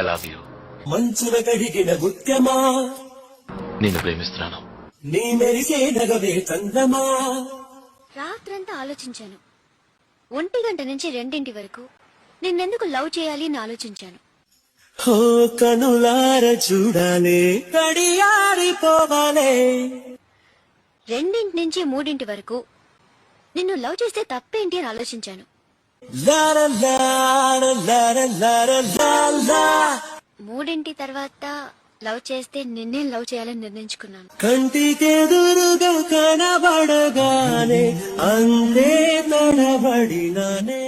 I love you. మంచున కడిగిన ముత్యమా నిన్ను ప్రేమిస్తున్నాను. నీ మెరిసే నగవే చందమా. రాత్రంతా ఆలోచించాను. 1 గంట నుంచి 2 వరకు నిన్నెందుకు లవ్ చేయాలి అని ఆలోచించాను. హో కనులార చూడాలే కడియారిపోవాలే. 2 నుంచి 3 వరకు నిన్ను లవ్ చేస్తే తప్పేంటి అని ఆలోచించాను. లార లార లార లార లాలా. 3 తర్వాత లవ్ చేస్తే నిన్నే లవ్ చేయాలని నిర్ణయించుకున్నాను. కంటికెదురుగా కనబడగానే అంతే తడబడినానే.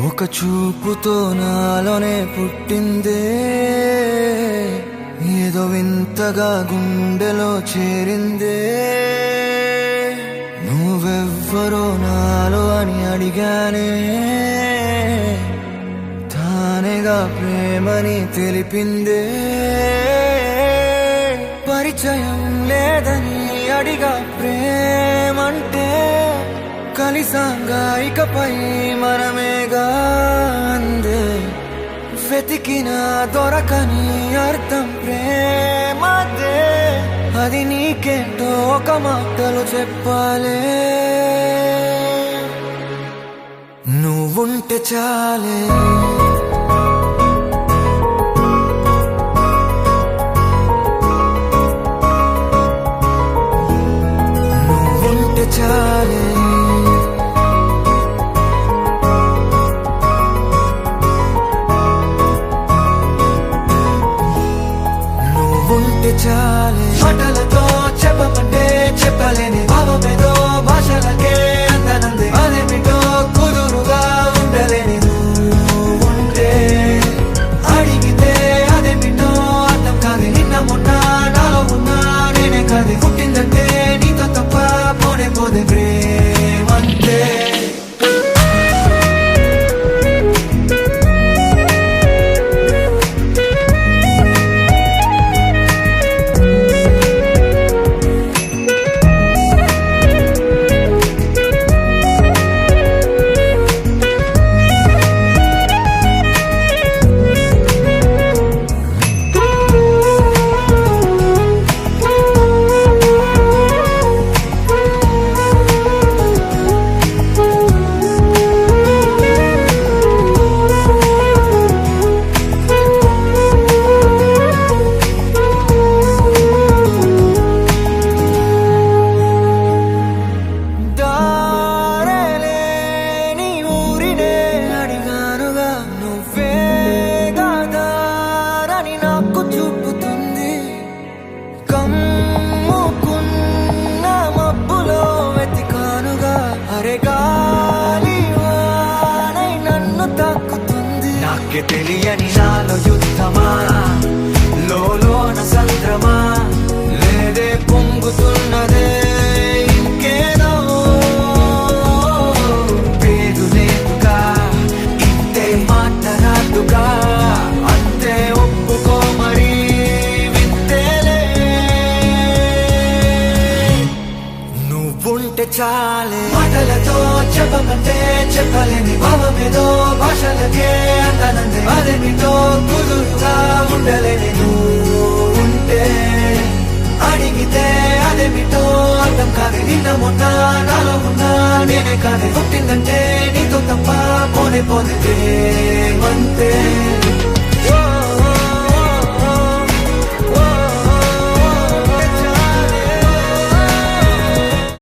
ఒక చూపుతో నాలోనే పుట్టిందే, ఏదో వింతగా గుండెలో చేరిందే. నువ్వెవ్వరో నాలో అని అడిగానే, తానేగా ప్రేమని తెలిపిందే. పరిచయం లేదని అడిగా ప్రేమంటే, కలిసాంగా ఇకపై మనమేగా అందే. వెతికిన దొరకని అర్థం ప్రేమదే, అది నీకేంటో ఒక మాటలు చెప్పాలే. నువ్వుంటే చాలే, నువ్వుంటే చాలే. చాలే మాటలతో చెప్పమంటే చెప్పలేని భావమేదో భాషలకే అందనందే. అదేమిటో కుదురుగా ఉండలేని నువ్వుంటే, అడిగితే అదేమిటో అర్థం కాదు. నిన్న మొన్న నాలో ఉన్నా నేనే కాదు. పుట్టిందంటే నీతో తప్ప పోనే పోదే ప్రేమంతే. తెలియని నాలో యుద్ధమా, లోన సంద్రమా, లేదే పొంగుతున్నదే ఇంకేదో. పేరు లేదుగా ఇంతే మాట్లాడుగా, అంతే ఒప్పుకో మరి వింతేలే. నువ్వుంటే చాలే మాటలతో చెప్పమంటే చెప్పలేని భావమేదో భాషలకే అందనందే. అదేమిటో కుదురుగా ఉండలేని నువ్వుంటే, అడిగితే అదేమిటో అర్థం కాదు. నిన్న మొన్న నాలో ఉన్నా నేనే కాదు. పుట్టిందంటే నీతో తప్ప పోనే పోదే ప్రేమంతే.